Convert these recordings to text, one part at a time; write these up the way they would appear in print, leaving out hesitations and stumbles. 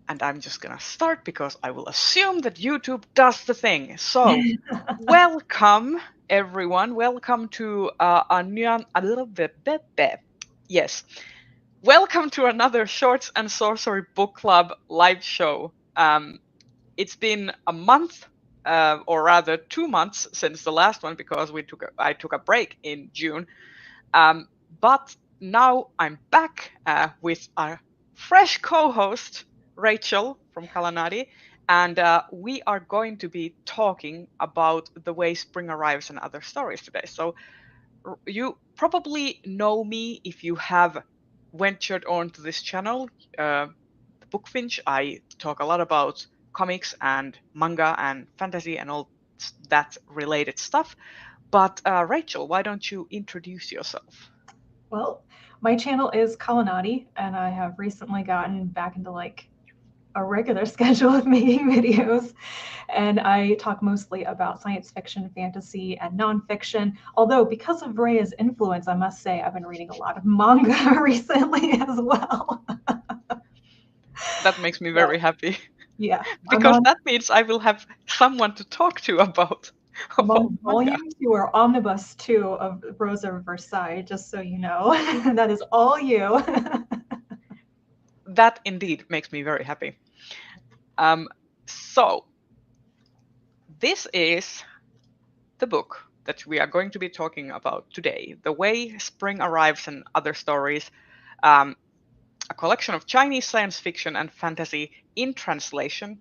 and I'm just gonna start because I will assume that YouTube does the thing. So, welcome everyone. Welcome to a little bit. Yes, welcome to another Shorts and Sorcery Book Club live show. It's been a month, or rather 2 months since the last one because I took a break in June. But now I'm back with our fresh co-host Rachel from Kalanadi, and we are going to be talking about the way spring arrives and other stories today. So you probably know me if you have ventured onto this channel, the Bookfinch. I talk a lot about comics and manga and fantasy and all that related stuff. But Rachel, why don't you introduce yourself? Well, my channel is Kalanadi, and I have recently gotten back into a regular schedule of making videos. And I talk mostly about science fiction, fantasy, and nonfiction. Although, because of Rhea's influence, I must say I've been reading a lot of manga recently as well. That makes me Yeah, very happy yeah. I'm because on that means I will have someone to talk to about I'm about on manga. volume 2 or omnibus 2 of Rosa of Versailles, just so you know. That is all you. That indeed makes me very happy. So this is the book that we are going to be talking about today, The Way Spring Arrives and Other Stories, um, a collection of Chinese science fiction and fantasy in translation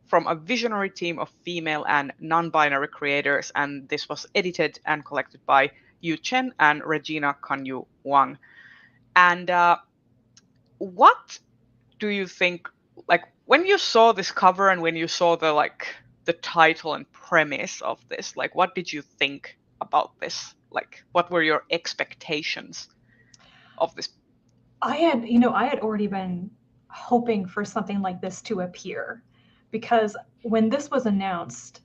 from a visionary team of female and non-binary creators, and this was edited and collected by Yu Chen and Regina Kanyu Wang. And what do you think, like when you saw this cover and when you saw the title and premise of this, like what did you think about this? Like what were your expectations of this? I had already been hoping for something like this to appear because when this was announced,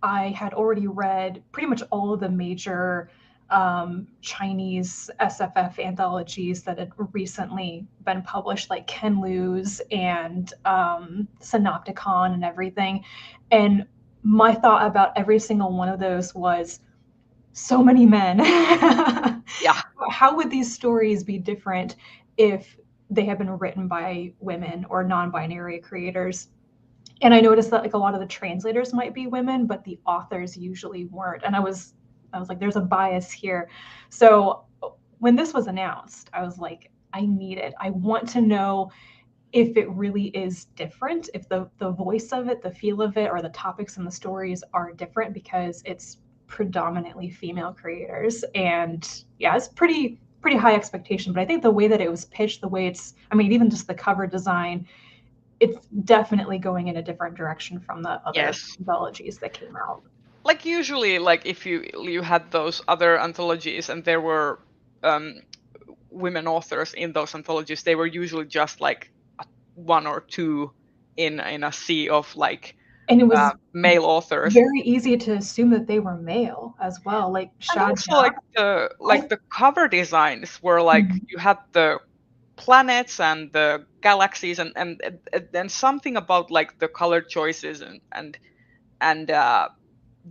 I had already read pretty much all of the major Chinese SFF anthologies that had recently been published, like Ken Liu's and Synopticon and everything. And my thought about every single one of those was so many men. Yeah. How would these stories be different if they had been written by women or non-binary creators? And I noticed that like a lot of the translators might be women, but the authors usually weren't. And I was like, there's a bias here. So when this was announced, I was like, I need it. I want to know if it really is different, if the voice of it, the feel of it, or the topics and the stories are different because it's predominantly female creators. And yeah, it's pretty high expectation. But I think the way that it was pitched, the way I mean, even just the cover design, it's definitely going in a different direction from the other Yes. anthologies that came out. Like usually, like if you had those other anthologies and there were um, women authors in those anthologies, they were usually just like one or two in a sea of like And it was male authors. very easy to assume that they were male as well, like And Shad also like I the cover designs were like Mhm. you had the planets and the galaxies and something about like the color choices and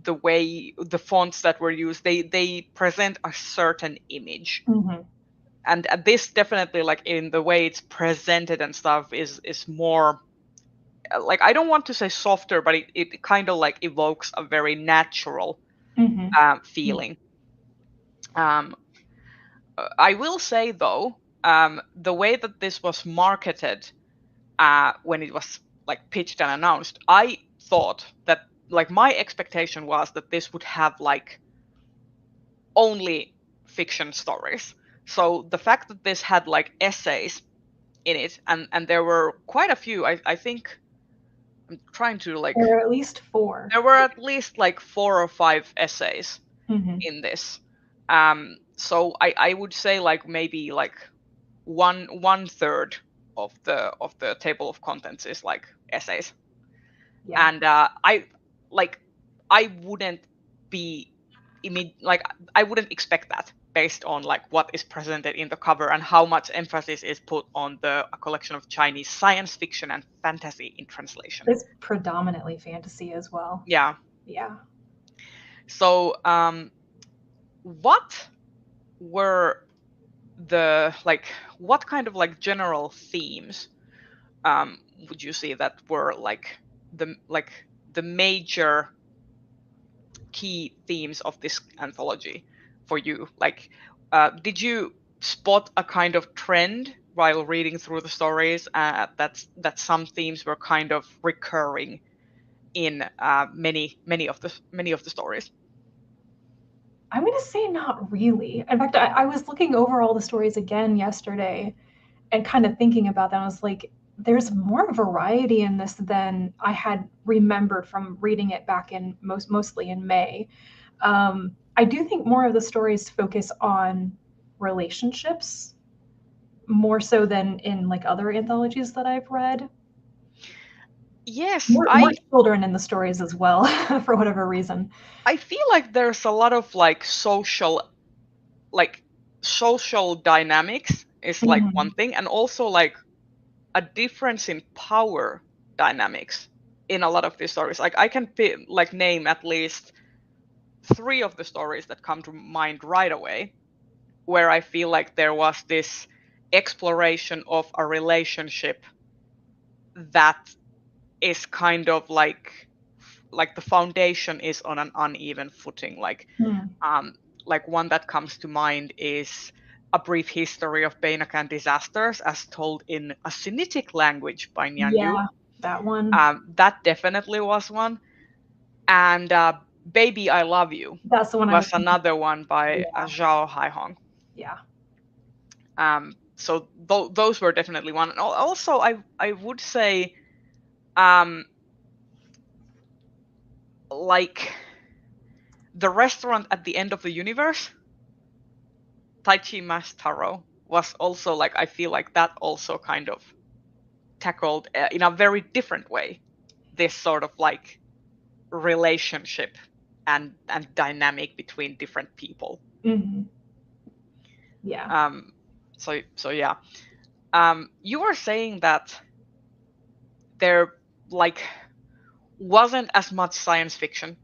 the way the fonts that were used, they present a certain image. Mhm. And this definitely, like in the way it's presented and stuff, is more like, I don't want to say softer, but it kind of like evokes a very natural Mhm. Yeah. feeling. um I will say though, the way that this was marketed, when it was like pitched and announced, I thought that, like, my expectation was that this would have like only fiction stories. So the fact that this had like essays in it, and there were quite a few, I think, I'm trying to like, Or at least 4. there were at least like 4 or 5 essays Mhm. in this. So I would say like maybe like one third of the table of contents is like essays. Yeah. And I like, I wouldn't be like, I wouldn't expect that based on like what is presented in the cover and how much emphasis is put on a collection of Chinese science fiction and fantasy in translation. It's predominantly fantasy as well. Yeah. Yeah. So, what were what kind of like general themes would you say that were like the major key themes of this anthology for you? Like, did you spot a kind of trend while reading through the stories that some themes were kind of recurring in many of the stories? I'm going to say not really. In fact, I was looking over all the stories again yesterday and kind of thinking about them. I was like, there's more variety in this than I had remembered from reading it back in mostly in May. I do think more of the stories focus on relationships more so than in like other anthologies that I've read. Yes, More children in the stories as well, for whatever reason. I feel like there's a lot of like social dynamics is like one thing, and also like a difference in power dynamics in a lot of these stories. Like I can like name at least 3 of the stories that come to mind right away, where I feel like there was this exploration of a relationship that is kind of like the foundation is on an uneven footing. Like one that comes to mind is A Brief History of Bainakan Disasters, as told in a Sinitic language by Nyan Yu. Yeah, that one. That definitely was one. And Baby, I Love You That's the one I was was thinking. another one by Yeah. Zhao Haihong. Yeah. So those were definitely one. And also, I would say, like the restaurant at the end of the universe, Tai Chi Mask Taro, was also like, I feel like that also kind of tackled in a very different way this sort of like relationship and dynamic between different people. Mm-hmm. Yeah. So yeah. You were saying that there like wasn't as much science fiction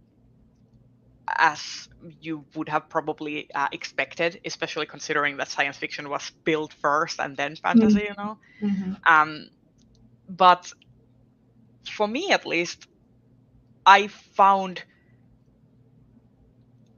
as you would have probably expected, especially considering that science fiction was built first and then fantasy, you know. Mm-hmm. But for me, at least, I found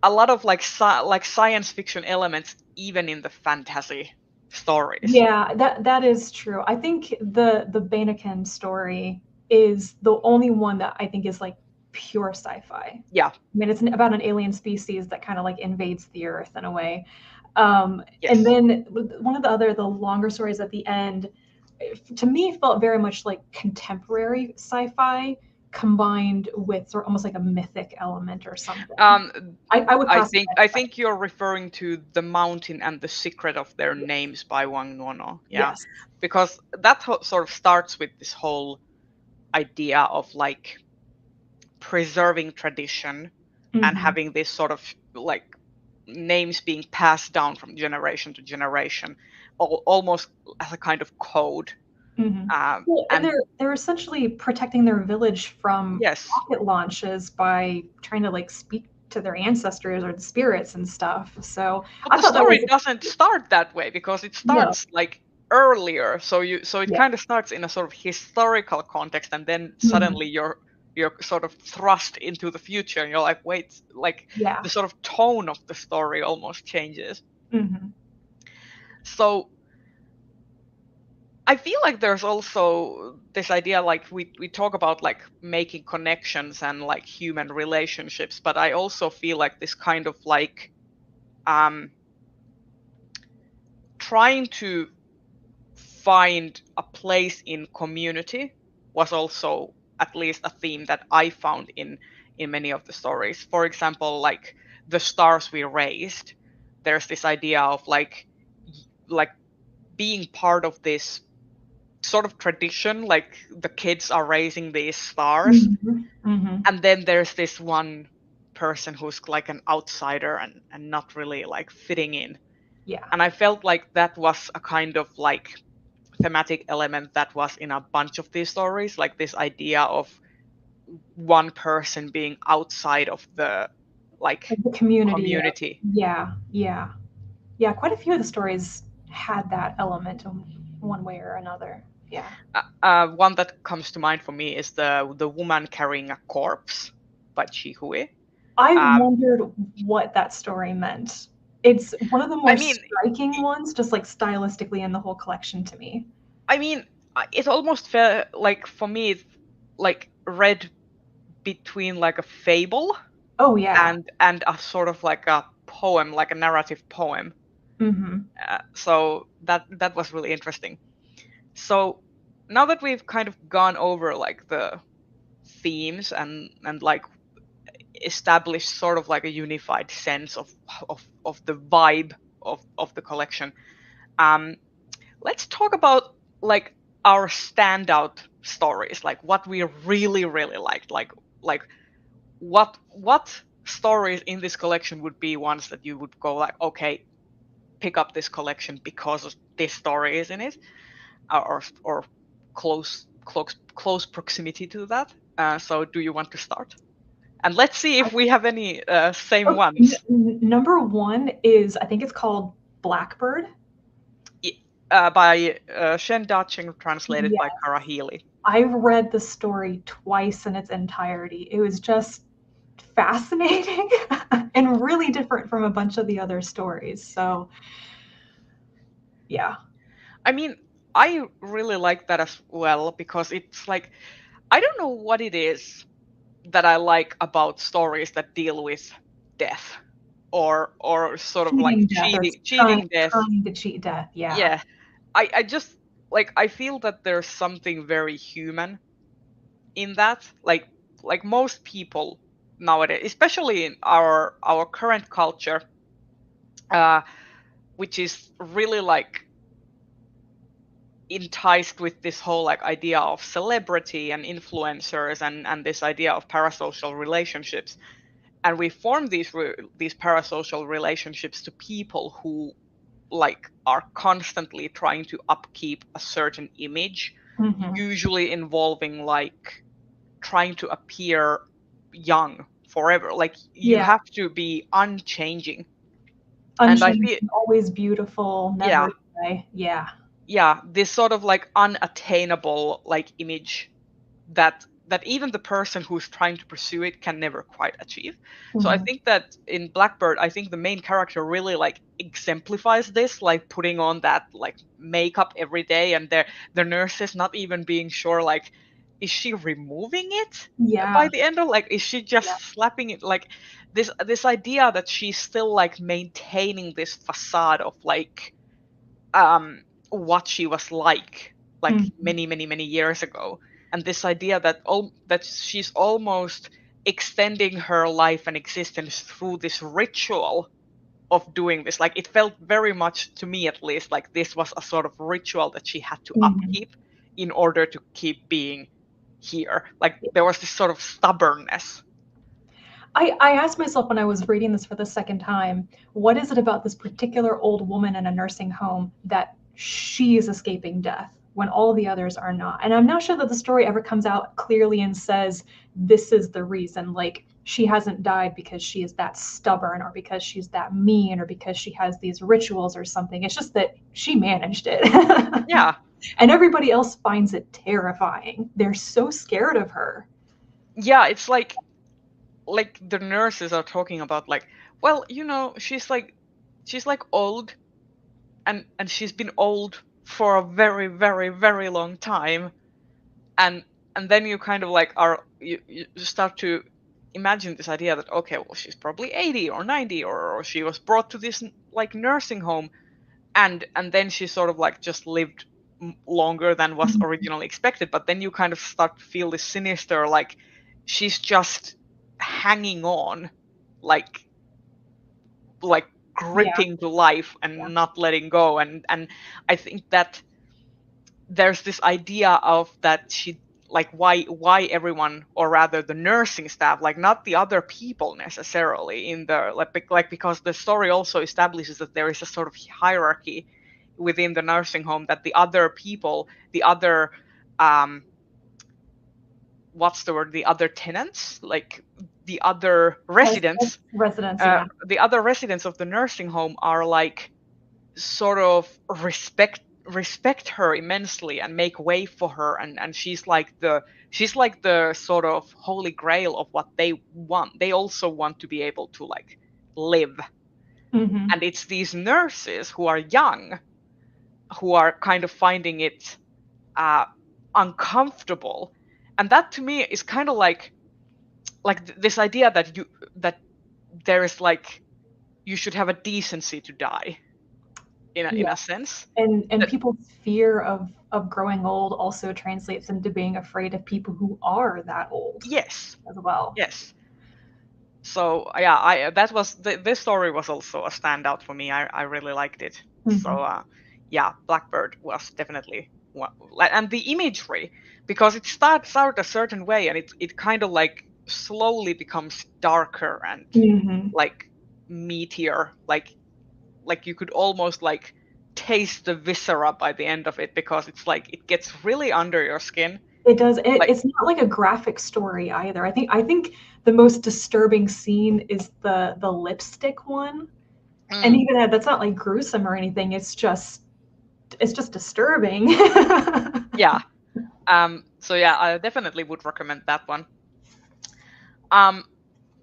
a lot of like science fiction elements even in the fantasy stories. Yeah, that is true. I think the Bainaken story is the only one that I think is like pure sci-fi. Yeah. I mean, it's about an alien species that kind of like invades the Earth in a way. Yes. And then one of the longer stories at the end, to me, felt very much like contemporary sci-fi combined with sort of almost like a mythic element or something. I would classify I think you're referring to The Mountain and the Secret of Their Names by Wang Nuono. Yeah. Yes. Because that sort of starts with this whole idea of like preserving tradition and having this sort of like names being passed down from generation to generation, almost as a kind of code. Well, and they're essentially protecting their village from yes, rocket launches by trying to like speak to their ancestors or the spirits and stuff. So but I the thought that story was doesn't start that way because it no, starts like earlier. So it yeah, kind of starts in a sort of historical context, and then suddenly you're sort of thrust into the future, and you're like, wait, like yeah. the sort of tone of the story almost changes. Mm-hmm. So I feel like there's also this idea, like we talk about like making connections and like human relationships, but I also feel like this kind of like trying to find a place in community was also at least a theme that I found in many of the stories. For example, like The Stars We Raised, there's this idea of like being part of this sort of tradition, like the kids are raising these stars, and then there's this one person who's like an outsider and not really like fitting in, Yeah. And I felt like that was a kind of like thematic element that was in a bunch of these stories, like this idea of one person being outside of the like Like the community of, community. yeah, yeah. Yeah, quite a few of the stories had that element in one way or another. Yeah. One that comes to mind for me is the woman carrying a corpse by Chi Hui. I Um, wondered what that story meant. It's one of the I more mean, striking ones, just like stylistically in the whole collection to me. I mean, it almost felt like for me, it's like read between like a fable Oh yeah. and a sort of like a poem, like a narrative poem. Mm-hmm. So that was really interesting. So now that we've kind of gone over like the themes and like established sort of like a unified sense of the vibe of the collection, um, let's talk about like our standout stories, like what we really really liked, like what stories in this collection would be ones that you would go like, okay, pick up this collection because this story is in it, or close proximity to that. So do you want to start? And let's see if we have any same Oh, ones. number one is, I think it's called Blackbird. By Shen Dacheng, translated by Yes. Kara Healy. I've read the story twice in its entirety. It was just fascinating and really different from a bunch of the other stories. So, yeah. I mean, I really like that as well because it's like, I don't know what it is that I like about stories that deal with death or sort of like Cheating death, or cheating death. trying to cheat death. Yeah. Yeah, I just like, I feel that there's something very human in that. Like most people nowadays, especially in our current culture, uh, which is really like enticed with this whole like idea of celebrity and influencers and this idea of parasocial relationships, and we form these parasocial relationships to people who like are constantly trying to upkeep a certain image, Hmm. usually involving like trying to appear young forever, like you Yeah. have to be unchanging. And I Unchanged, feel, always beautiful, yeah, never die. Yeah. yeah, this sort of like unattainable like image that even the person who's trying to pursue it can never quite achieve. So I Hmm. think that in Blackbird, I think the main character really like exemplifies this, like putting on that like makeup every day, and the nurses not even being sure like, is she removing it Yeah. by the end of, like, is she just Yeah. slapping it, like this idea that she's still like maintaining this facade of like um what she was like Mhm. many years ago, and this idea that that she's almost extending her life and existence through this ritual of doing this. Like, it felt very much to me, at least, like this was a sort of ritual that she had to Mhm. upkeep in order to keep being here. Like, there was this sort of stubbornness. I asked myself when I was reading this for the second time, what is it about this particular old woman in a nursing home that she is escaping death when all the others are not? And I'm not sure that the story ever comes out clearly and says this is the reason. Like, she hasn't died because she is that stubborn or because she's that mean or because she has these rituals or something. It's just that she managed it. Yeah, And everybody else finds it terrifying. They're so scared of her. yeah, it's like the nurses are talking about, like, well, she's like old, and she's been old for a very long time, and then you kind of like you start to imagine this idea that, okay, well, she's probably 80 or 90, or she was brought to this like nursing home, and then she sort of like just lived longer than was originally expected. But then you kind of start to feel this sinister, like she's just hanging on, like like Yeah. gripping to life and not letting go. And I think that there's this idea of that she like why everyone, or rather the nursing staff, like not the other people necessarily in the like because the story also establishes that there is a sort of hierarchy within the nursing home, that the other people, the other what's the word, the other tenants, like the other residents, Residents, yeah. the other residents of the nursing home are like sort of respect her immensely and make way for her, and she's like the sort of holy grail of what they want. They also want to be able to like live. Mm-hmm. And it's these nurses who are young who are kind of finding it uncomfortable. And that to me is kind of like this idea that there is like you should have a decency to die in Yeah. a sense. And That, people's fear of growing old also translates into being afraid of people who are that old yes, as well. yes. So yeah, I that was this story was also a standout for me. I really liked it. So Mm-hmm. yeah, Blackbird was definitely one. And the imagery, because it starts out a certain way and it kind of like slowly becomes darker and Mm-hmm. like meatier, like you could almost like taste the viscera by the end of it, because it's like it gets really under your skin. It does. Like It's not like a graphic story either. I think the most disturbing scene is the lipstick one, and mm, even that's not like gruesome or anything. It's just disturbing. yeah. So yeah, I definitely would recommend that one. Um,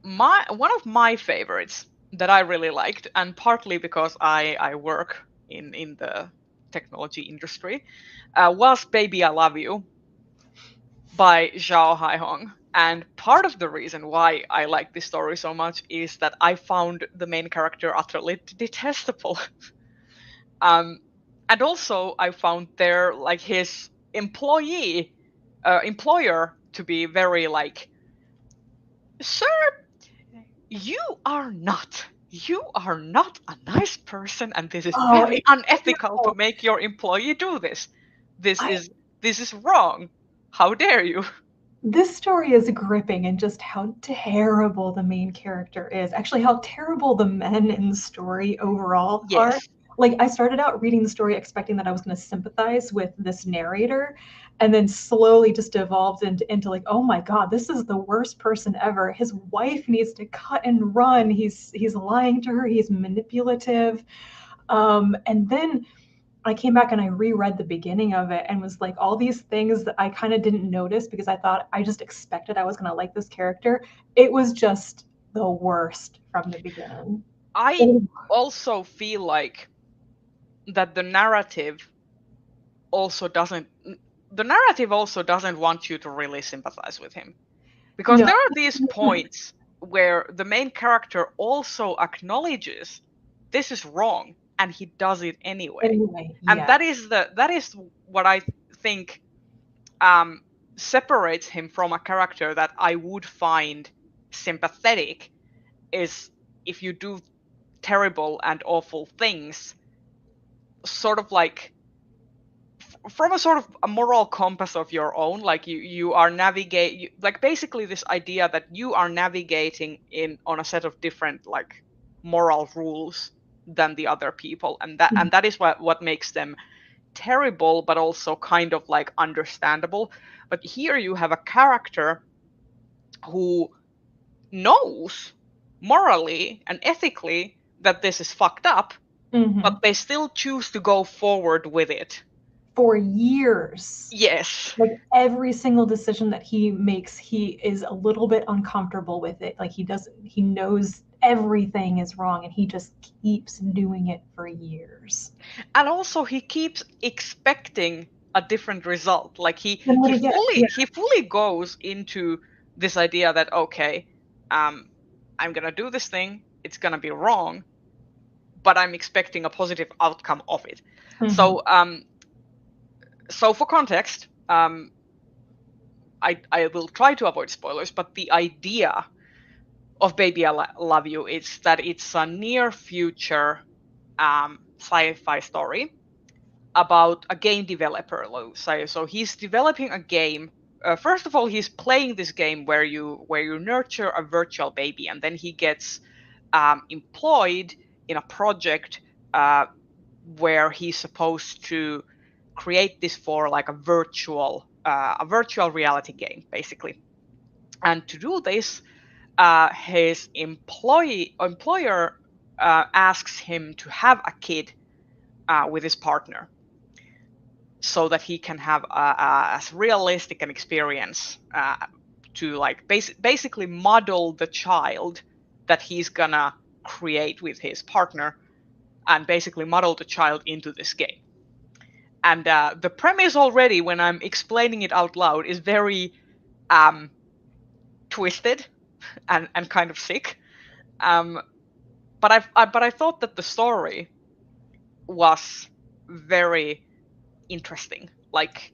my one of my favorites that I really liked, and partly because I work in the technology industry, was Baby I Love You by Zhao Haihong. And part of the reason why I like this story so much is that I found the main character utterly detestable. um, and also I found their like his employer to be very like, sir, you are not. You are not a nice person, and this is Oh, very it's unethical to terrible. make your employee do this. This I is this is wrong. How dare you? This story is gripping in just how terrible the main character is. Actually, how terrible the men in the story overall are. Yes. Like, I started out reading the story expecting that I was going to sympathize with this narrator, and then slowly just evolved into like, oh my God, this is the worst person ever. His wife needs to cut and run. He's lying to her. He's manipulative. And then I came back and I reread the beginning of it and was like, all these things that I kind of didn't notice because I thought I just expected I was going to like this character. It was just the worst from the beginning. I also feel like that also doesn't the narrative also doesn't want you to really sympathize with him, because No. there are these points where the main character also acknowledges this is wrong and he does it anyway. Anyway, And yeah. that is what I think separates him from a character that I would find sympathetic, is if you do terrible and awful things, sort of like from a sort of a moral compass of your own, like you are like basically this idea that you are navigating in on a set of different like moral rules than the other people, and that is what makes them terrible, but also kind of like understandable. But here you have a character who knows morally and ethically that this is fucked up, Hmm. but they still choose to go forward with it. For years. Yes. Like every single decision that he makes, he is a little bit uncomfortable with it. Like he knows everything is wrong and he just keeps doing it for years. And also he keeps expecting a different result. Like Then what he gets, yeah. he fully goes into this idea that okay, um I'm going to do this thing, it's going to be wrong, but I'm expecting a positive outcome of it. Hmm. So for context, I will try to avoid spoilers, but the idea of Baby I Love You is that it's a near future sci-fi story about a game developer. So he's developing a game first of all, he's playing this game where you nurture a virtual baby, and then he gets employed in a project where he's supposed to create this for like a virtual reality game, basically. And to do this, his employer asks him to have a kid with his partner, so that he can have as realistic an experience to like basically model the child that he's gonna create with his partner, and basically model the child into this game. And the premise already, when I'm explaining it out loud, is very twisted and kind of sick. But I thought that the story was very interesting. Like,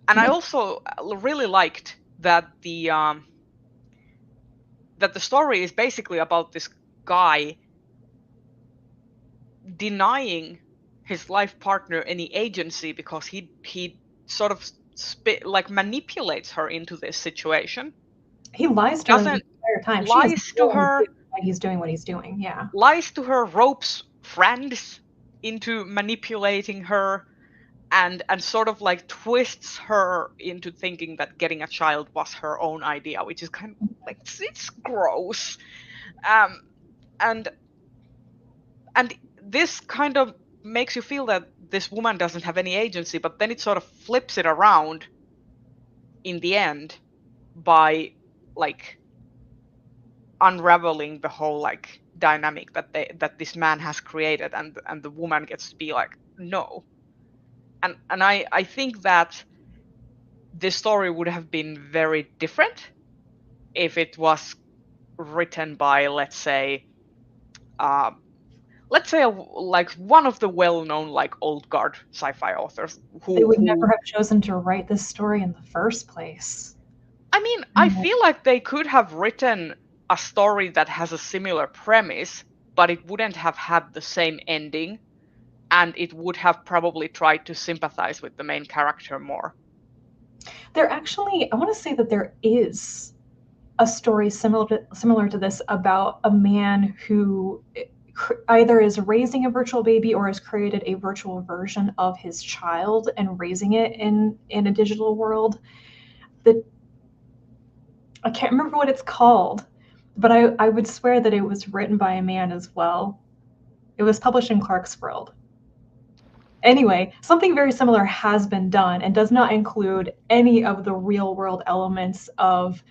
and I also really liked that the story is basically about this guy denying his life partner any agency, because he sort of manipulates her into this situation. He lies to her the Doesn't entire time. She has lies to no her, idea why he's doing what he's doing. Yeah. lies to her, ropes friends into manipulating her, and sort of like twists her into thinking that getting a child was her own idea, which is kind of like, it's gross. Um, and this kind of makes you feel that this woman doesn't have any agency, but then it sort of flips it around in the end by like unraveling the whole like dynamic that this man has created, and the woman gets to be like, no. And I think that this story would have been very different if it was written by, let's say like one of the well-known like old guard sci-fi authors They would who never have chosen to write this story in the first place. I mean, I feel like they could have written a story that has a similar premise, but it wouldn't have had the same ending, and it would have probably tried to sympathize with the main character more. There actually, I want to say that there is a story similar to this about a man who either is raising a virtual baby or has created a virtual version of his child and raising it in a digital world. That I can't remember what it's called, but I would swear that it was written by a man as well. It was published in Clarkesworld. Anyway, something very similar has been done and does not include any of the real world elements of,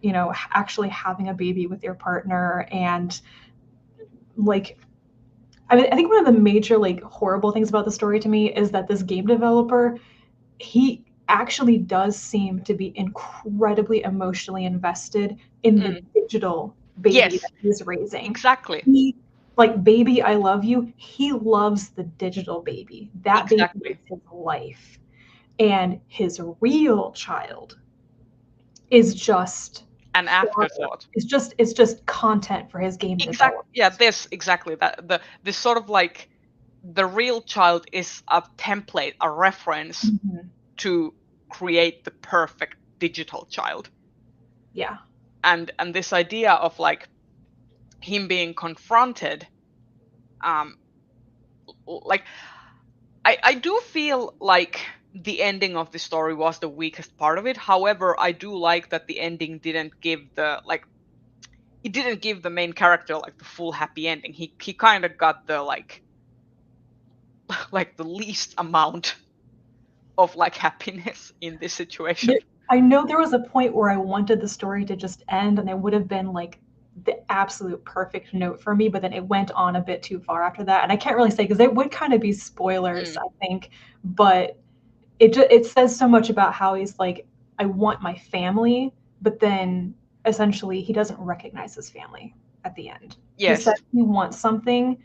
you know, actually having a baby with your partner. And like, I mean, I think one of the major like horrible things about the story to me is that this game developer, he actually does seem to be incredibly emotionally invested in the digital baby Yes, that he's raising. exactly. He, like, baby, I love you. He loves the digital baby. That Exactly. baby is his life. And his real child is just An afterthought. It's just content for his game development. Yeah, this sort of like, the real child is a template, a reference to create the perfect digital child. Yeah. And this idea of like him being confronted, like I do feel like the ending of the story was the weakest part of it. However, I do like that the ending didn't give the main character like the full happy ending. He kind of got the like the least amount of like happiness in this situation. I know there was a point where I wanted the story to just end, and it would have been like the absolute perfect note for me, but then it went on a bit too far after that. And I can't really say because it would kind of be spoilers, I think, but it says so much about how he's like, I want my family, but then essentially he doesn't recognize his family at the end. Yes. He says he wants something,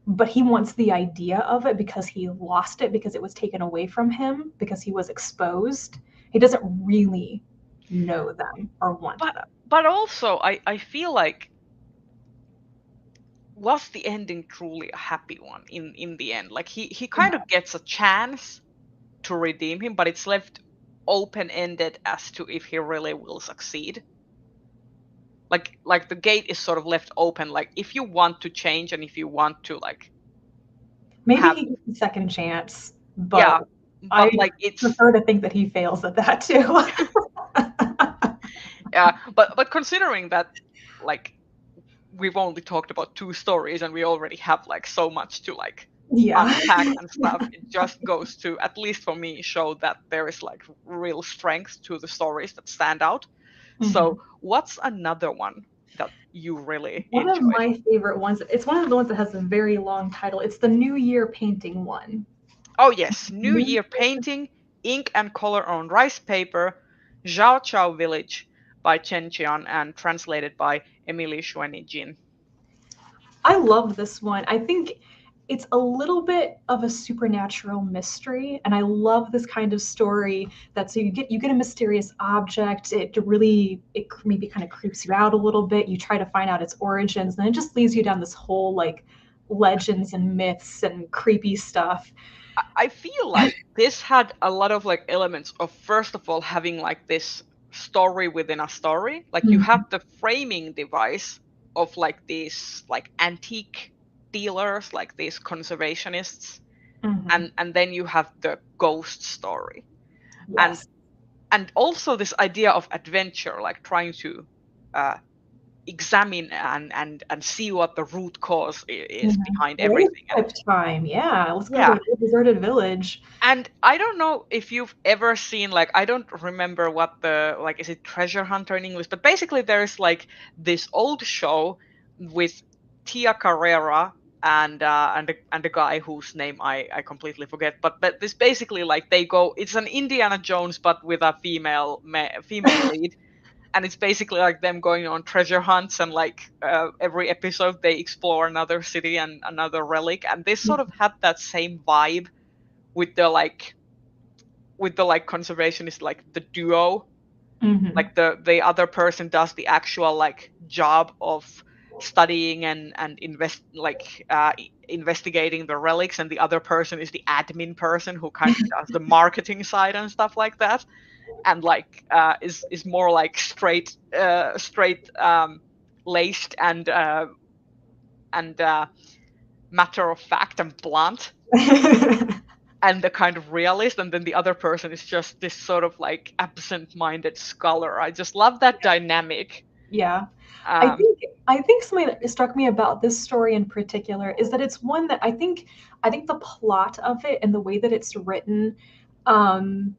but he wants the idea of it because he lost it, because it was taken away from him, because he was exposed. He doesn't really know them or want them. But also, I feel like, was the ending truly a happy one in the end? Like he kind of gets a chance to redeem him, but it's left open-ended as to if he really will succeed. Like the gate is sort of left open, like if you want to change and if you want to like Maybe have, he gets a second chance, yeah, but I but like it's, prefer to think that he fails at that too. yeah, but considering that like we've only talked about two stories and we already have like so much to like Yeah. unpack and stuff, it just goes to, at least for me, show that there is like real strength to the stories that stand out. So Mhm. what's another one that you really One of enjoyed? my favorite ones, it's one of the ones that has a very long title. It's the New Year painting one. Oh yes, New New Year painting, ink and color on rice paper, Zhao Chao Village by Chen Qian and translated by Emily Shuani Jin. I love this one. I think it's a little bit of a supernatural mystery, and I love this kind of story that so you get a mysterious object. It maybe kind of creeps you out a little bit. You try to find out its origins, and then it just leads you down this whole like legends and myths and creepy stuff. I feel like this had a lot of like elements of, first of all, having like this story within a story. Like you have Mhm, the framing device of like these like antique dealers, like these conservationists, mhm. and then you have the ghost story. And Yes. and also this idea of adventure, like trying to uh, examine and see what the root cause is Mhm. behind Road everything. And trip time. Yeah, let's go to yeah, a deserted village. and I don't know if you've ever seen, like, I don't remember what the, like, is it Treasure Hunter in English, but basically there's like this old show with Tia Carrera and a guy whose name I completely forget, but this basically like they go, it's an Indiana Jones but with a female lead, and it's basically like them going on treasure hunts, and like every episode they explore another city and another relic, and this sort of had that same vibe with the like conservationist, like the duo, Mhm. like the other person does the actual like job of studying and investigating the relics, and the other person is the admin person who kind of does the marketing side and stuff like that, and like is more like straight laced and matter of fact and blunt, and the kind of realist, and then the other person is just this sort of like absent-minded scholar. I just love that dynamic. Yeah. I um think I think something that struck me about this story in particular is that it's one that I think the plot of it and the way that it's written um,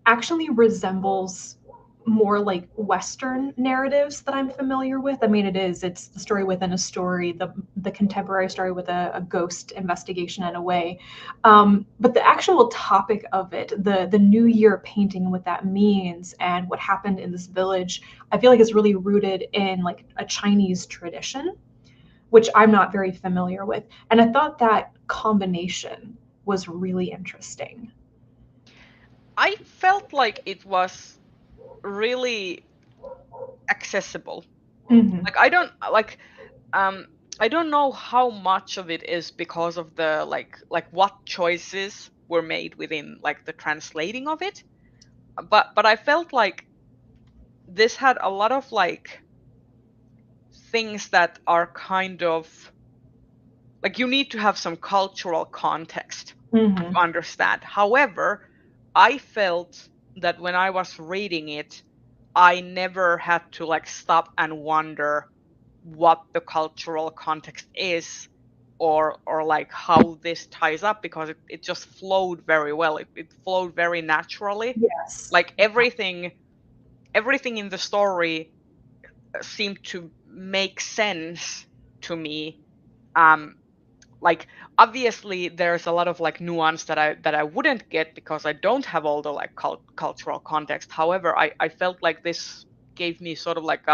actually resembles more like Western narratives that I'm familiar with. I mean, it's the story within a story, the contemporary story with a ghost investigation in a way. But the actual topic of it, the New Year painting, what that means, and what happened in this village, I feel like is really rooted in like a Chinese tradition, which I'm not very familiar with. And I thought that combination was really interesting. I felt like it was really accessible. Hmm. Like um I don't know how much of it is because of the like what choices were made within like the translating of it, but I felt like this had a lot of like things that are kind of like, you need to have some cultural context Hmm. to understand. However, I felt that when I was reading it, I never had to like stop and wonder what the cultural context is, or like how this ties up, because it just flowed very well. It flowed very naturally. Yes. Like everything in the story seemed to make sense to me. um like, obviously there's a lot of like nuance that I wouldn't get because I don't have all the like cultural context. However, I felt like this gave me sort of like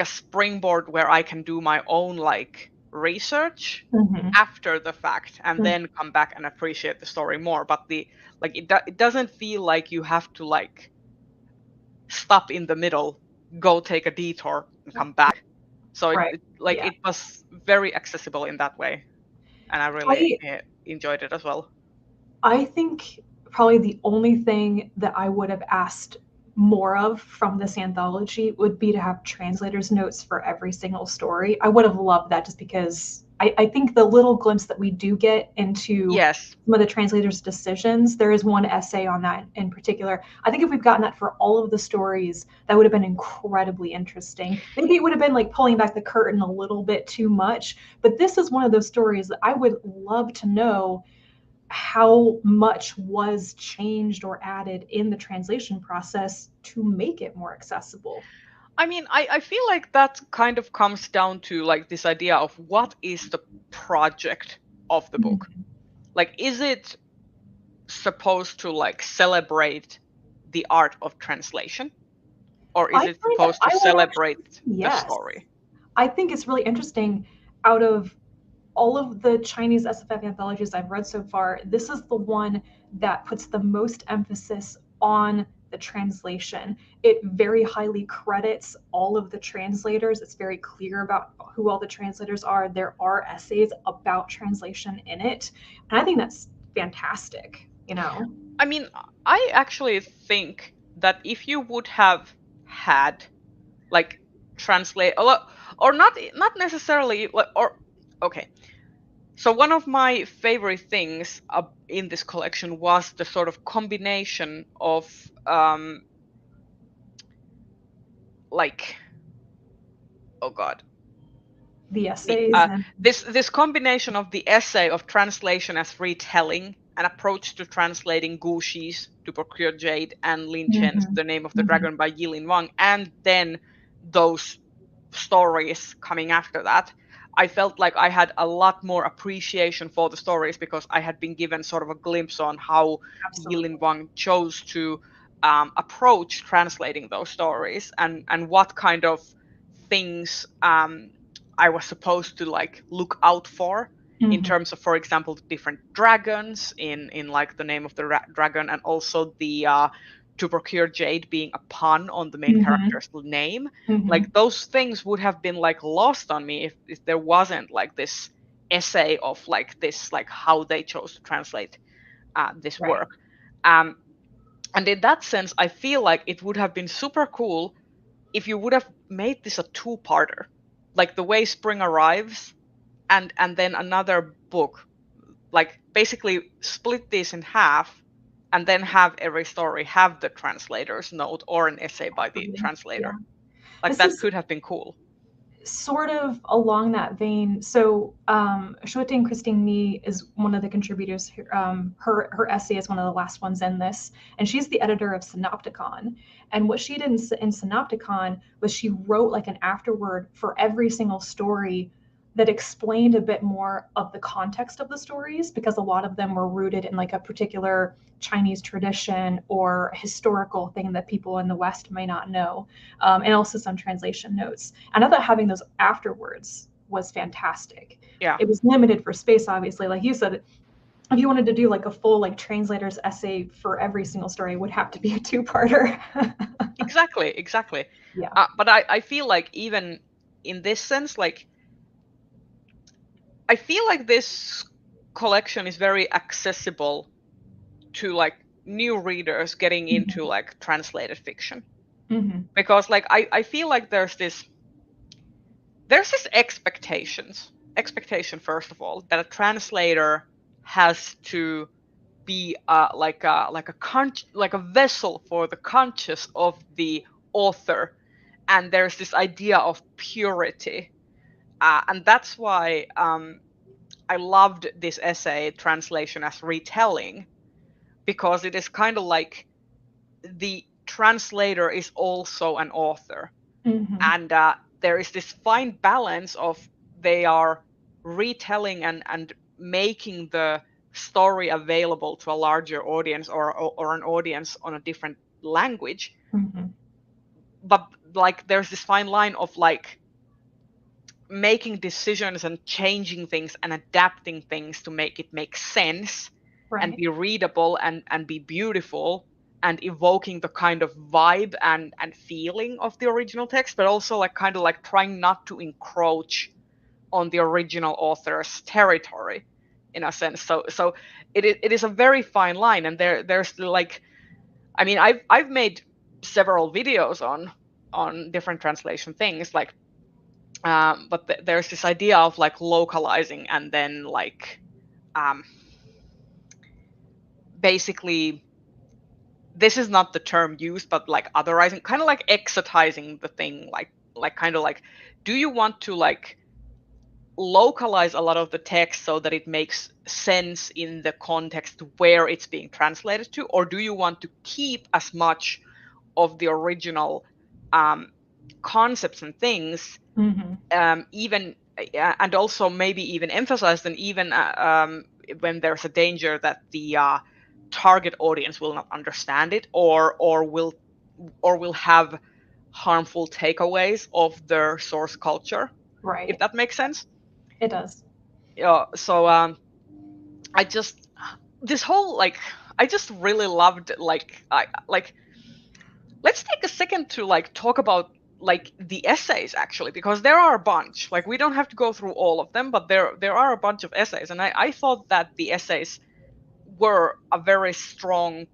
a springboard where I can do my own like research Hmm. after the fact and then come back and appreciate the story more. But the like it doesn't feel like you have to like stop in the middle, go take a detour and come back. So Right. like Yeah. it was very accessible in that way, and I really I enjoyed it as well. I think probably the only thing that I would have asked more of from this anthology would be to have translators' notes for every single story. I would have loved that just because I think the little glimpse that we do get into Yes. some of the translators' decisions, there is one essay on that in particular. I think if we've gotten that for all of the stories, that would have been incredibly interesting. Maybe it would have been like pulling back the curtain a little bit too much, but this is one of those stories that I would love to know how much was changed or added in the translation process to make it more accessible. I mean, I feel like that kind of comes down to like this idea of what is the project of the book. Mhm. Like, is it supposed to like celebrate the art of translation? Or is I it find supposed to I would actually celebrate the yes. story? I think it's really interesting. Out of all of the Chinese SFF anthologies I've read so far, this is the one that puts the most emphasis on the translation. It very highly credits all of the translators. It's very clear about who all the translators are. There are essays about translation in it. And I think that's fantastic, you know? I mean, I actually think that if you would have had like translate or not necessarily like or okay. So one of my favorite things in this collection was the sort of combination of like oh god The the essays and this combination of the essay of translation as retelling, an approach to translating Gu Shi's To Procure Jade and Lin Chen's mhm, The Name of the mhm, Dragon by Yilin Wang, and then those stories coming after that. I felt like I had a lot more appreciation for the stories because I had been given sort of a glimpse on how absolutely. Yilin Wang chose to approach translating those stories, and what kind of things I was supposed to like look out for in Mhm, terms of, for example, the different dragons in like The Name of the Dragon, and also the To Procure Jade being a pun on the main mhm, character's name. Like mhm. those things would have been like lost on me if there wasn't like this essay of like this like how they chose to translate this Right. work. And in that sense, I feel like it would have been super cool if you would have made this a two-parter, like The Way Spring Arrives and then another book, like basically split this in half and then have every story have the translator's note or an essay by the Absolutely. Yeah. translator. Like This that is could have been cool. sort of along that vein. So, Shuting Christine Nee is one of the contributors. Her essay is one of the last ones in this, and she's the editor of Synopticon. And what she did in Synopticon was she wrote like an afterword for every single story that explained a bit more of the context of the stories, because a lot of them were rooted in like a particular Chinese tradition or historical thing that people in the West may not know, and also some translation notes. And I thought having those afterwards was fantastic. Yeah, It was limited for space, obviously. Like you said, if you wanted to do like a full like translator's essay for every single story, it would have to be a two-parter. exactly. Yeah. But I feel like even in this sense, like I feel like this collection is very accessible to like new readers getting into Mm-hmm. like translated fiction, Mm-hmm. because like I feel like there's this expectation first of all that a translator has to be like a vessel for the conscious of the author, and there's this idea of purity, and that's why I loved this essay translation as retelling, because it is kind of like the translator is also an author, Mm-hmm. and there is this fine balance of they are retelling and making the story available to a larger audience, or an audience on a different language, Mm-hmm. but like there's this fine line of like making decisions and changing things and adapting things to make it make sense and Right. be readable and be beautiful and evoking the kind of vibe and feeling of the original text, but also like kind of like trying not to encroach on the original author's territory. in a sense. So it is a very fine line, and there's like, I mean, I've made several videos on different translation things, like, but there's this idea of like localizing and then like um, basically, this is not the term used, but like otherizing, kind of like exotizing the thing, like kind of like, do you want to like localize a lot of the text so that it makes sense in the context where it's being translated to, or do you want to keep as much of the original concepts and things, even and also maybe even emphasize them, even when there's a danger that the target audience will not understand it, or will have harmful takeaways of their source culture, Right. if that makes sense. It does. Yeah. So I just, this whole like, I just really loved, like, I like, let's take a second to like talk about like the essays, actually, because there are a bunch. Like, we don't have to go through all of them, but there are a bunch of essays, and I thought that the essays were a very strong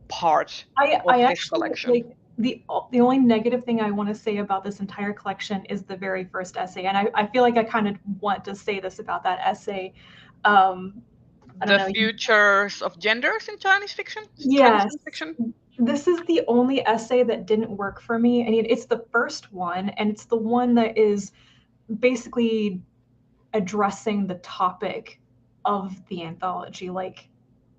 part I of this actually collection. like the only negative thing I want to say about this entire collection is the very first essay, and I feel like I kind of want to say this about that essay. I don't The know. futures of genders in Chinese fiction, Chinese Yes, science fiction. this is the only essay that didn't work for me. I mean, it's the first one, and it's the one that is basically addressing the topic of the anthology, like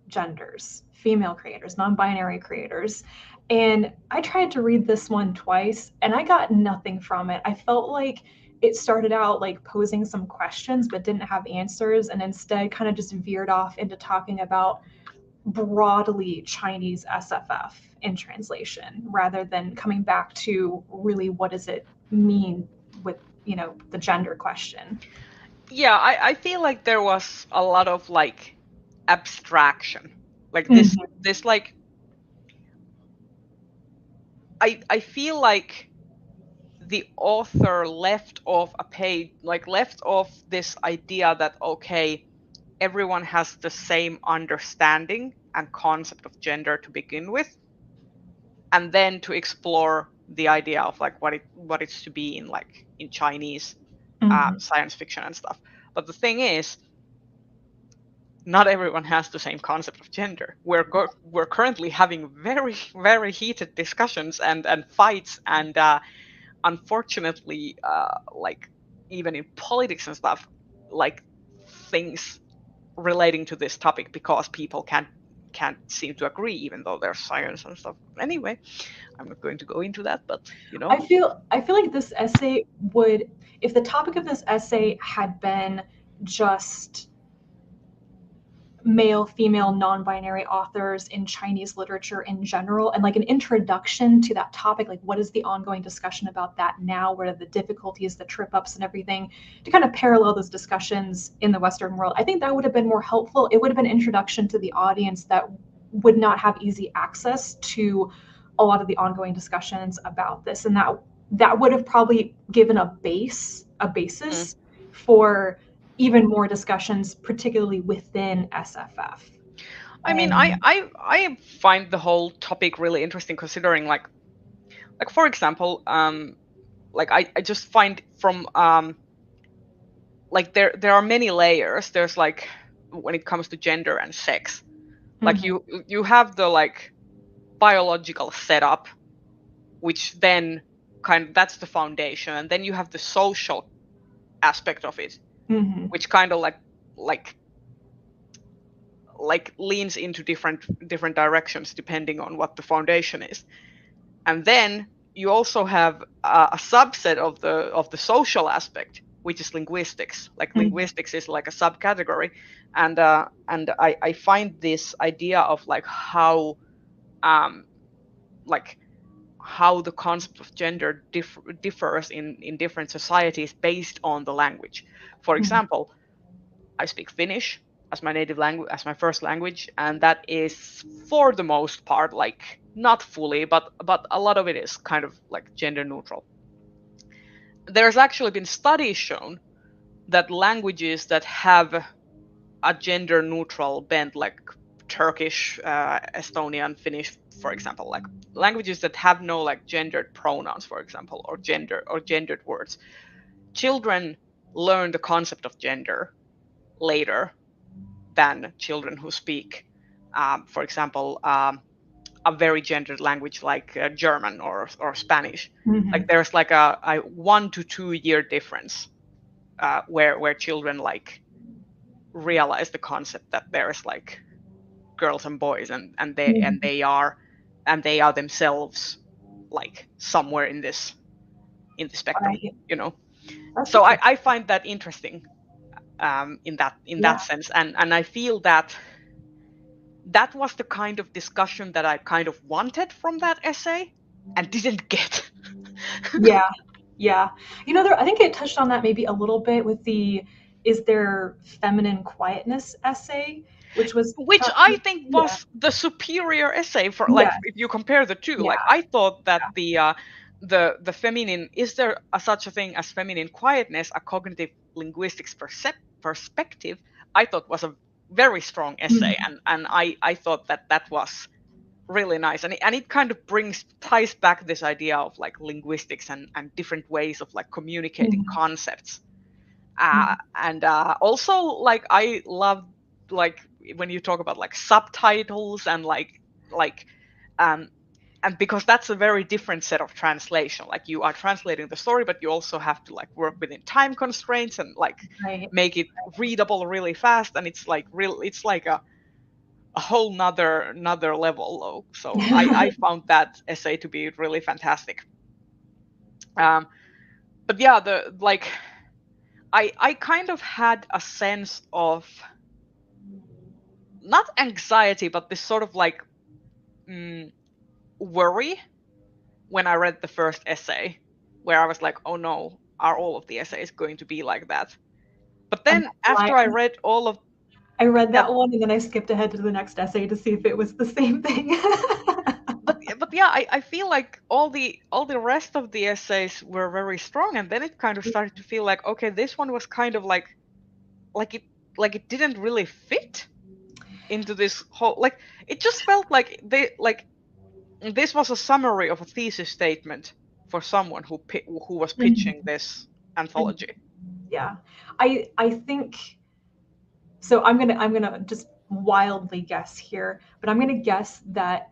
genders, female creators, non-binary creators. And I tried to read this one twice and I got nothing from it. I felt like it started out like posing some questions but didn't have answers, and instead kind of just veered off into talking about broadly Chinese SFF in translation rather than coming back to really what does it mean with, the gender question. Yeah, I feel like there was a lot of like abstraction, like Mhm. this like, I feel like the author left off a page, like left off this idea that, okay, everyone has the same understanding and concept of gender to begin with, and then to explore the idea of like what it's to be in, like, in Chinese Mhm. science fiction and stuff. But the thing is, not everyone has the same concept of gender. We're currently having very very heated discussions and fights, and unfortunately, like, even in politics and stuff, like, things relating to this topic, because people can't seem to agree, even though there's science and stuff. Anyway, I'm not going to go into that, but you know. I feel like this essay would, if the topic of this essay had been just male, female, non-binary authors in Chinese literature in general, and like an introduction to that topic, like what is the ongoing discussion about that now, what are the difficulties, the trip ups and everything, to kind of parallel those discussions in the Western world, I think that would have been more helpful. It would have been introduction to the audience that would not have easy access to a lot of the ongoing discussions about this, and that would have probably given a Mm. basis for even more discussions, particularly within SFF. I mean, I find the whole topic really interesting, considering, like, for example, like, I just find from like, there are many layers. There's like, when it comes to gender and sex, like, Mhm. you have the like biological setup, which then that's the foundation, and then you have the social aspect of it, Mhm. which kind of like like leans into different directions depending on what the foundation is. And then you also have a subset of the social aspect, which is linguistics. Like, Mhm. linguistics is like a subcategory, and I find this idea of like how um like how the concept of gender differs in different societies based on the language. For Mhm. example, I speak Finnish as my native language, as my first language, and that is, for the most part, like, not fully, but a lot of it is kind of like gender neutral. There's actually been studies shown that languages that have a gender neutral bent, like Turkish, Estonian, Finnish, for example, like languages that have no like gendered pronouns, for example, or gendered words. Children learn the concept of gender later than children who speak, for example, a very gendered language like German or Spanish. Like there's like a 1 to 2 year difference where children like realize the concept that there's like girls and boys, and they are themselves like somewhere in this spectrum, Right. you know. That's So interesting. I find that interesting, in that sense, and I feel that that was the kind of discussion that I kind of wanted from that essay and didn't get. Yeah, yeah. I think it touched on that maybe a little bit with the "Is there feminine quietness" essay, which was Which talking. I think Yeah, was the superior essay for, like, yeah, if you compare the two. yeah. Like I thought that the feminine, is there such a thing as feminine quietness, a cognitive linguistics perspective, I thought was a very strong essay, Mhm, and I thought that that was really nice, and it kind of ties back this idea of like linguistics and different ways of like communicating mhm, concepts, mhm. and also like I love like when you talk about like subtitles and like um and because that's a very different set of translation. Like you are translating the story, but you also have to like work within time constraints and like Right. make it readable really fast, and it's like a whole nother level though. So I found that essay to be really fantastic. But yeah, the like I kind of had a sense of not anxiety, but this sort of like mm, worry when I read the first essay, where I was like, oh no, are all of the essays going to be like that? But I'm then not gonna lie, after I read all of I read yeah, that one and then I skipped ahead to the next essay to see if it was the same thing. but yeah, I feel like all the rest of the essays were very strong, and then it kind of started to feel like, okay, this one was kind of like it like it didn't really fit into this whole, like it just felt like they like this was a summary of a thesis statement for someone who was pitching Mhm, this mhm. anthology. Yeah. I think so. I'm gonna just wildly guess here, but I'm gonna guess that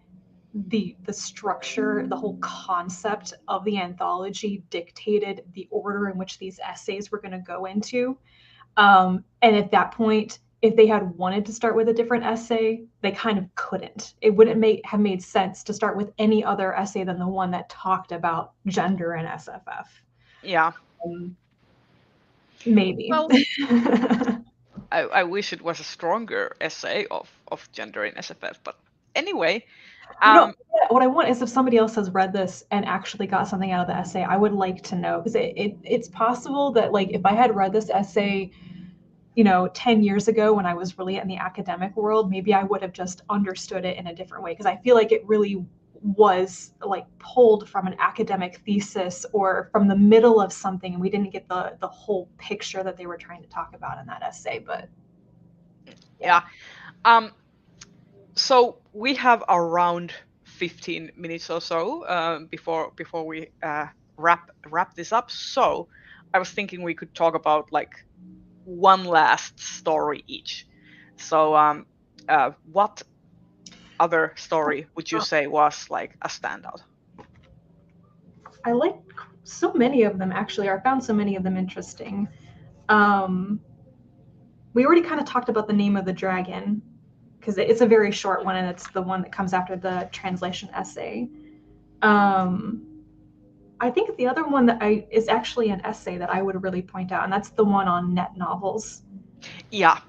the structure, the whole concept of the anthology dictated the order in which these essays were going to go into. And at that point, if they had wanted to start with a different essay, they kind of couldn't. It wouldn't have made sense to start with any other essay than the one that talked about gender and SFF. Yeah. Um, maybe. Well, I wish it was a stronger essay of gender in SFF, but anyway, You know, um, what I want is if somebody else has read this and actually got something out of the essay, I would like to know because it's possible that like if I had read this essay 10 years ago when I was really in the academic world, maybe I would have just understood it in a different way because I feel like it really was like pulled from an academic thesis or from the middle of something and we didn't get the whole picture that they were trying to talk about in that essay. But yeah. yeah. Um, so we have around 15 minutes or so before we wrap this up. So I was thinking we could talk about like one last story each. So what other story would you say was like a standout? I like so many of them actually, or I found so many of them interesting. Um, we already kind of talked about the name of the dragon because it's a very short one and it's the one that comes after the translation essay. Um, I think the other one that I is actually an essay that I would really point out, and that's the one on net novels. Yeah,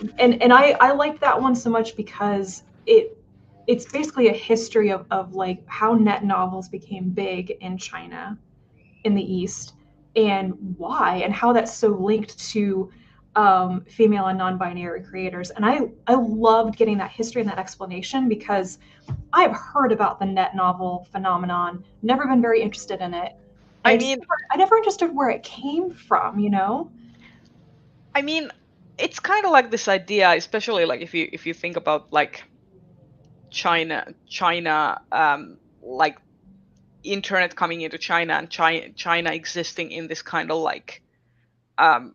And I like that one so much because it's basically a history of like how net novels became big in China in the East and why and how that's so linked to female and non-binary creators. And I loved getting that history and that explanation because I've heard about the net novel phenomenon, never been very interested in it. And I mean, I never understood where it came from, you know? I mean, it's kind of like this idea, especially like if you think about like China, like internet coming into China and China existing in this kind of like um,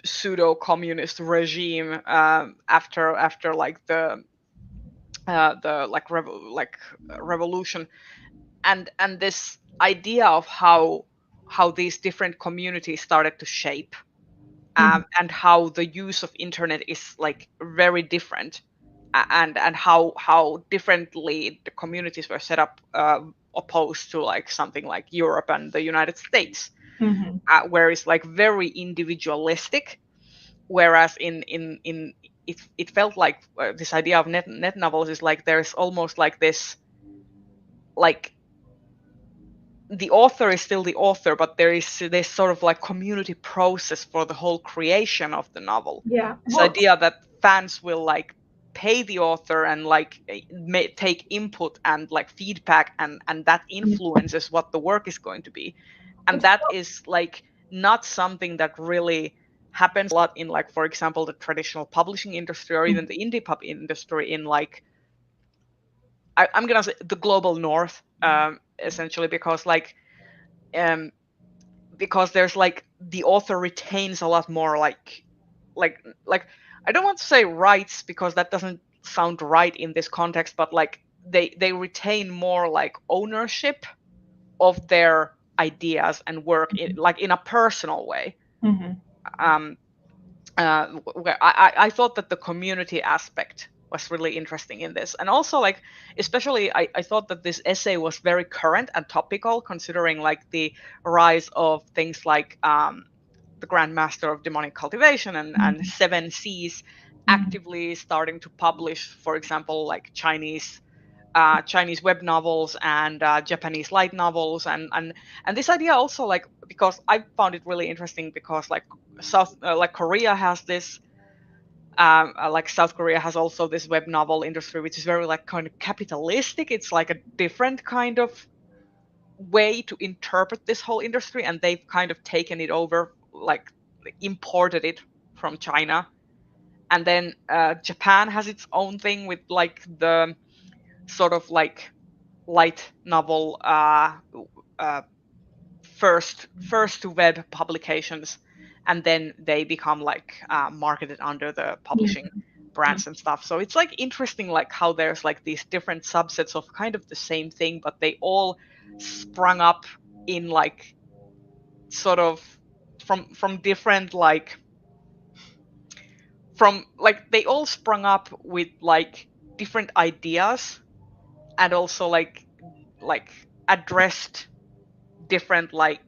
pseudo communist regime after like the like revolution, and this idea of how these different communities started to shape, Mhm. and how the use of internet is like very different, and how differently the communities were set up, opposed to like something like Europe and the United States, Mhm. where it's like very individualistic, whereas in it felt like this idea of net novels is like there's almost like this, like the author is still the author, but there is this sort of like community process for the whole creation of the novel. Yeah. This Well. idea that fans will like pay the author and like take input and like feedback, and that influences what the work is going to be, and that is like not something that really happens a lot in, like, for example, the traditional publishing industry or even the indie pub industry in like, I'm gonna say the global north, essentially, because like um because there's like the author retains a lot more like like I don't want to say rights because that doesn't sound right in this context, but like they retain more like ownership of their ideas and work like in a personal way. Mhm. um where I thought that the community aspect was really interesting in this, and also like especially I thought that this essay was very current and topical, considering like the rise of things like the Grand Master of Demonic Cultivation and Mhm. Seven Seas Mhm. actively starting to publish, for example, like Chinese web novels and Japanese light novels, and this idea also, like, because I found it really interesting because like like Korea has this, like South Korea has also this web novel industry which is very like kind of capitalistic. It's like a different kind of way to interpret this whole industry, and they've kind of taken it over, like imported it from China, and then Japan has its own thing with like the sort of like light novel uh, first to web publications, and then they become like marketed under the publishing Mhm. brands and stuff. So it's like interesting, like how there's like these different subsets of kind of the same thing, but they all sprung up in like sort of from different like from like they all sprung up with like different ideas, and also like addressed different like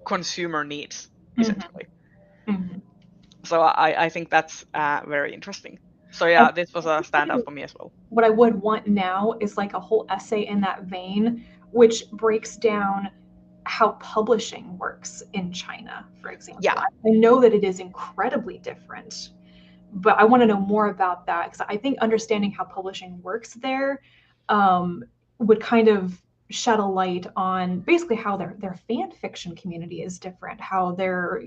consumer needs, Mhm. essentially. Mhm. So I think that's very interesting. So I yeah, this was a think standout for me as well. what I would want now is like a whole essay in that vein, which breaks down how publishing works in China, for example. Yeah, I know that it is incredibly different, but I want to know more about that because I think understanding how publishing works there um, would kind of shed a light on basically how their fan fiction community is different, how their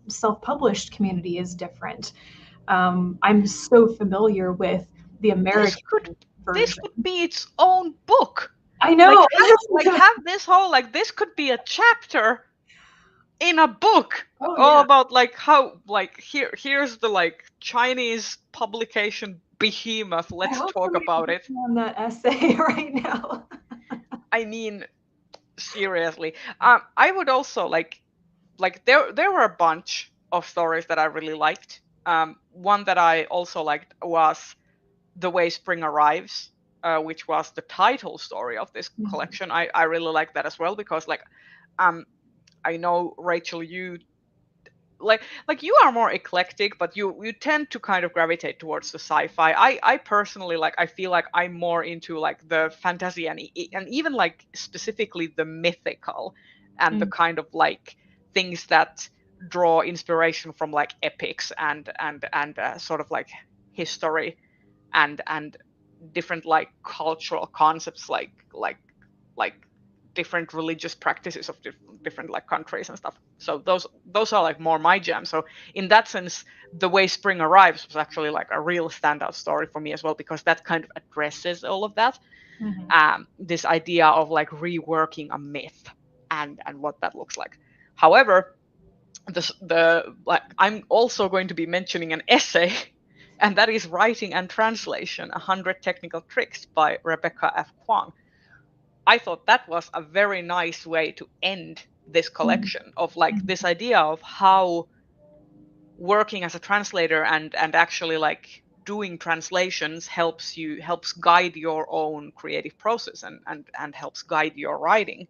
self-published community is different. I'm so familiar with the this American could this version. could be its own book. I Like know. have this whole, like, this could be a chapter in a book Oh all yeah. about like how, like, here's the like Chinese publication behemoth. I Let's hope talk somebody's about it. working on that essay right now. I mean, seriously. I would also like there were a bunch of stories that I really liked. One that I also liked was The Way Spring Arrives, which was the title story of this Mhm. collection. I really like that as well because like um I know, Rachel, you like you are more eclectic, but you tend to kind of gravitate towards the sci-fi. I personally, like, I feel like I'm more into like the fantasy and even like specifically the mythical and the Mm. kind of like things that draw inspiration from like epics and sort of like history and different like cultural concepts like different religious practices of different like countries and stuff. So those are like more my jam. So in that sense, The Way Spring Arrives was actually like a real standout story for me as well, because that kind of addresses all of that. This idea of like reworking a myth and what that looks like. However, I'm also going to be mentioning an essay, and that is Writing and Translation: 100 Technical Tricks by Rebecca F. Kwong. I thought that was a very nice way to end this collection of like this idea of how working as a translator and actually like doing translations helps guide your own creative process and helps guide your writing.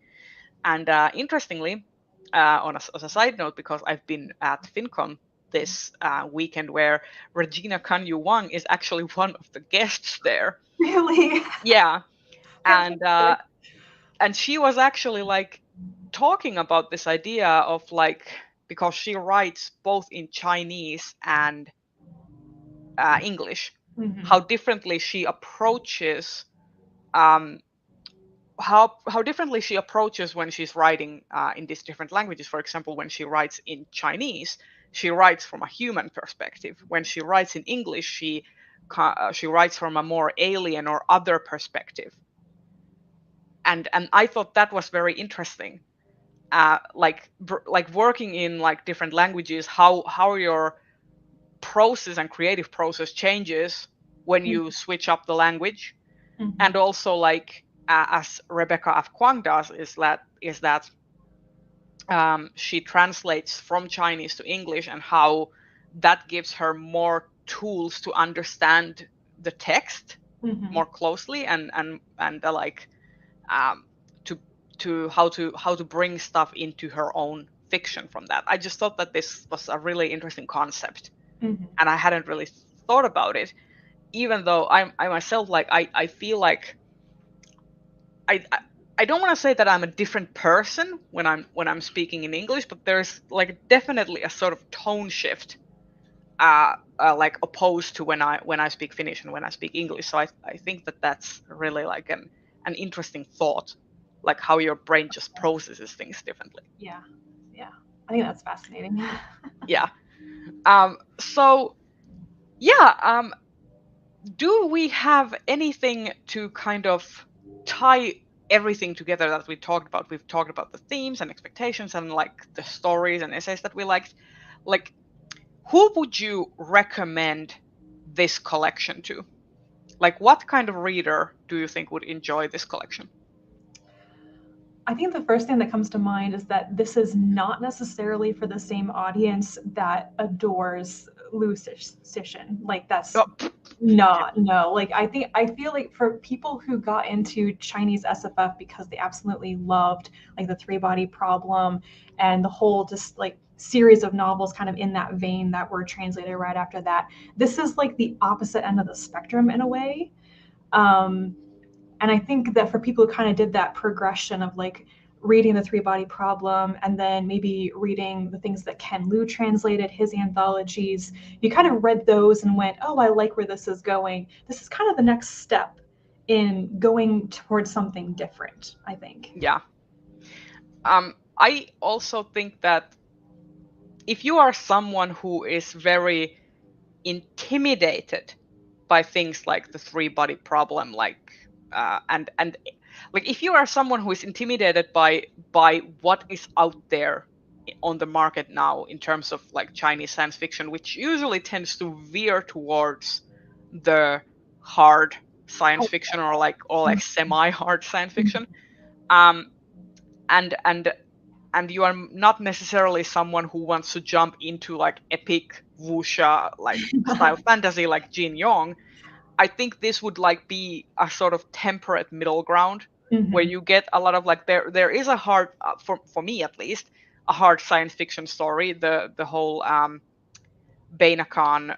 And interestingly, as a side note, because I've been at FinCon this weekend, where Regina Kanyu Wang is actually one of the guests there. Really? Yeah, and Fantastic. and she was actually like talking about this idea of like, because she writes both in Chinese and English, how differently she approaches um, how differently she approaches when she's writing in these different languages. For example, when she writes in Chinese, she writes from a human perspective. When she writes in English, she writes from a more alien or other perspective. And I thought that was very interesting. Like working in like different languages, how your process and creative process changes when you switch up the language. And also like as Rebecca F. Kwong does, is that she translates from Chinese to English, and how that gives her more tools to understand the text more closely, and like um, to how to bring stuff into her own fiction from that. I just thought that this was a really interesting concept, and I hadn't really thought about it, even though I myself, like I feel like I I don't want to say that I'm a different person when I'm speaking in English, but there's like definitely a sort of tone shift, like opposed to when I speak Finnish and when I speak English. So I think that that's really like an interesting thought, like how your brain just processes things differently. Yeah. Yeah. I think that's fascinating. Yeah. So yeah. Do we have anything to kind of tie everything together that we talked about? We've talked about the themes and expectations and like the stories and essays that we liked. Like, who would you recommend this collection to? Like, what kind of reader do you think would enjoy this collection? I think the first thing that comes to mind is that this is not necessarily for the same audience that adores Lou Cixin. Like that's Oh, not, no. Like I feel like for people who got into Chinese SFF because they absolutely loved like the three body problem and the whole just like series of novels kind of in that vein that were translated right after that, this is like the opposite end of the spectrum in a way. Um, and I think that for people who kind of did that progression of like reading the three body problem and then maybe reading the things that Ken Liu translated, his anthologies, you kind of read those and went, oh, I like where this is going. This is kind of the next step in going towards something different, I think. yeah. I also think that if you are someone who is very intimidated by things like the three body problem, like and like if you are someone who is intimidated by what is out there on the market now in terms of like Chinese science fiction, which usually tends to veer towards the hard science fiction or like semi hard science fiction, um and and you are not necessarily someone who wants to jump into like epic wuxia like style fantasy like Jin Yong, I think this would like be a sort of temperate middle ground where you get a lot of like there is a hard for me at least a hard science fiction story, the whole Bainakan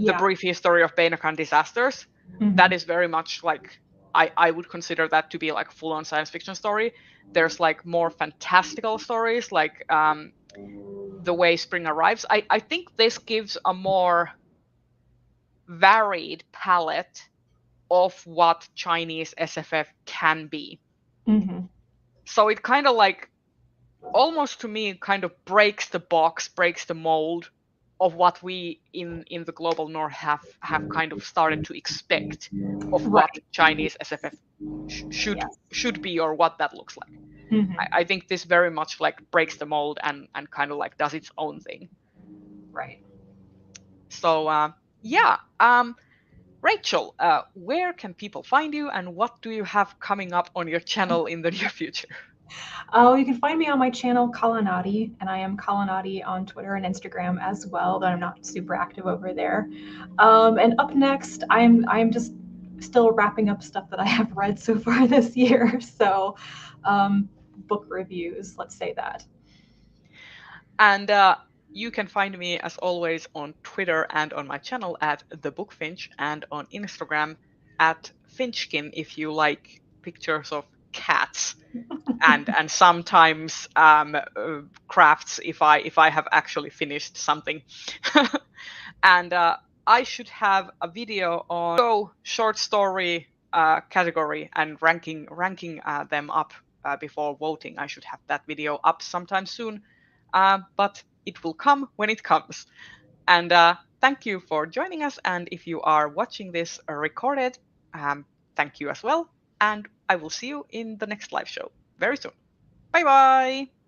the Yeah. brief history of Bainakan disasters. That is very much like I would consider that to be like full on science fiction story. There's like more fantastical stories like The Way Spring Arrives. I think this gives a more varied palette of what Chinese SFF can be. Mm-hmm. So it kind of like, almost to me, kind of breaks the box, breaks the mold of what we in the global north have kind of started to expect of what Right. Chinese SFF Yes. should be, or what that looks like. Mm-hmm. I think this very much like breaks the mold and kind of like does its own thing. Right. So yeah, Rachel, where can people find you, and what do you have coming up on your channel in the near future? Oh, you can find me on my channel, Kalanati, and I am Kalanati on Twitter and Instagram as well, though I'm not super active over there. And up next, I'm just still wrapping up stuff that I have read so far this year. So, book reviews, let's say that. And you can find me, as always, on Twitter and on my channel at The Book Finch, and on Instagram at Finchkin if you like pictures of cats, and sometimes crafts if I have actually finished something. And I should have a video on short story category and ranking them up before voting. I should have that video up sometime soon, but it will come when it comes. And thank you for joining us. And if you are watching this recorded, thank you as well. And I will see you in the next live show very soon. Bye bye.